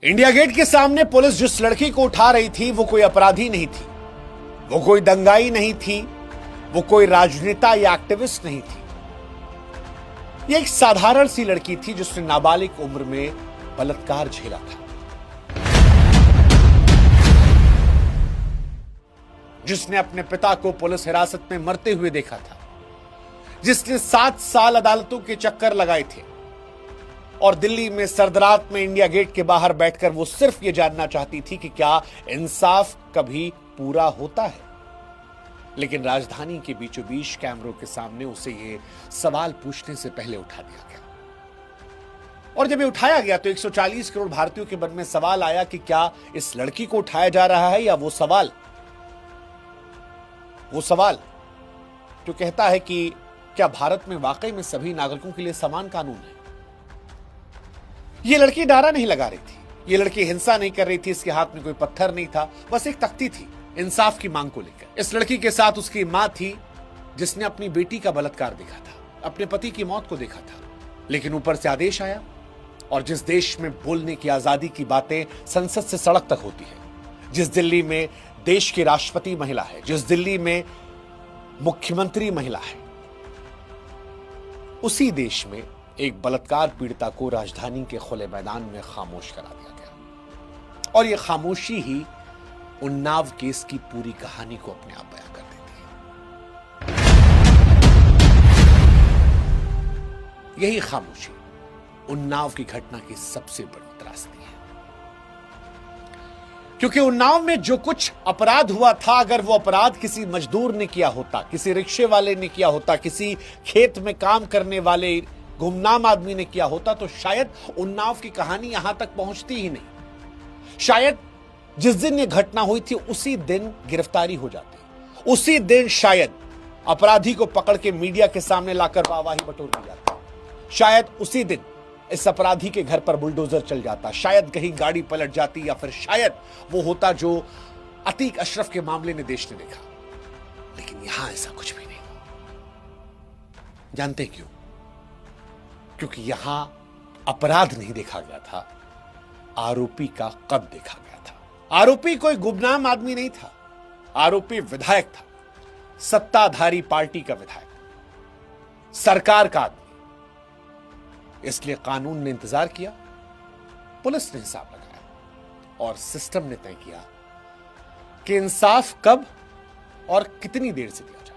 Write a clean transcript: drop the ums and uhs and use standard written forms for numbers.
India gate के सामने police जिस लड़की को उठा रही थी वो कोई अपराधी नहीं थी, वो कोई दंगाई नहीं थी, वो कोई राजनेता या एक्टिविस्ट नहीं थी। ये एक साधारण सी लड़की थी जिसने नाबालिग उम्र में बलात्कार झेला था, जिसने अपने पिता को पुलिस हिरासत में मरते हुए देखा था, जिसने 7 साल अदालतों के चक्कर लगाए थे और दिल्ली में सरदरात में इंडिया गेट के बाहर बैठकर वो सिर्फ ये जानना चाहती थी कि क्या इंसाफ कभी पूरा होता है। लेकिन राजधानी के बीचों बीच कैमरों के सामने उसे ये सवाल पूछने से पहले उठा दिया गया। और जब ये उठाया गया तो 140 करोड़ भारतीयों के मन में सवाल आया कि क्या इस लड़की को उठाया जा रहा है या वो सवाल जो कहता है कि क्या भारत में वाकई में सभी नागरिकों के लिए समान कानून है। ये लड़की नारा नहीं लगा रही थी, ये लड़की हिंसा नहीं कर रही थी, इसके हाथ में कोई पत्थर नहीं था, बस एक तख्ती थी इंसाफ की मांग को लेकर। इस लड़की के साथ उसकी मां थी जिसने अपनी बेटी का बलात्कार देखा था, अपने पति की मौत को देखा था, लेकिन ऊपर से आदेश आया। और जिस देश में बोलने की आजादी की बातें संसद से सड़क तक होती है, जिस दिल्ली में देश की राष्ट्रपति महिला है, जिस दिल्ली में मुख्यमंत्री महिला है, उसी देश में एक बलात्कार पीड़िता को राजधानी के खुले मैदान में खामोश करा दिया गया। और यह खामोशी ही उन्नाव केस की पूरी कहानी को अपने आप बयां कर देती है। यही खामोशी उन्नाव की घटना की सबसे बड़ी त्रासदी है, क्योंकि उन्नाव में जो कुछ अपराध हुआ था, अगर वो अपराध किसी मजदूर ने किया होता, किसी रिक्शे वाले ने किया होता, किसी खेत में काम करने वाले गुमनाम आदमी ने किया होता, तो शायद उन्नाव की कहानी यहां तक पहुंचती ही नहीं। शायद जिस दिन यह घटना हुई थी उसी दिन गिरफ्तारी हो जाती, उसी दिन शायद अपराधी को पकड़ के मीडिया के सामने लाकर वाहवाही बटोर दी जाती, शायद उसी दिन इस अपराधी के घर पर बुलडोजर चल जाता, शायद कहीं गाड़ी पलट जाती, या फिर शायद वो होता जो अतीक अशरफ के मामले में देश ने देखा। लेकिन यहां ऐसा कुछ भी नहीं। जानते क्यों? क्योंकि यहां अपराध नहीं देखा गया था, आरोपी का कद देखा गया था। आरोपी कोई गुमनाम आदमी नहीं था, आरोपी विधायक था, सत्ताधारी पार्टी का विधायक, सरकार का आदमी। इसलिए कानून ने इंतजार किया, पुलिस ने हिसाब लगाया और सिस्टम ने तय किया कि इंसाफ कब और कितनी देर से दिया जाए।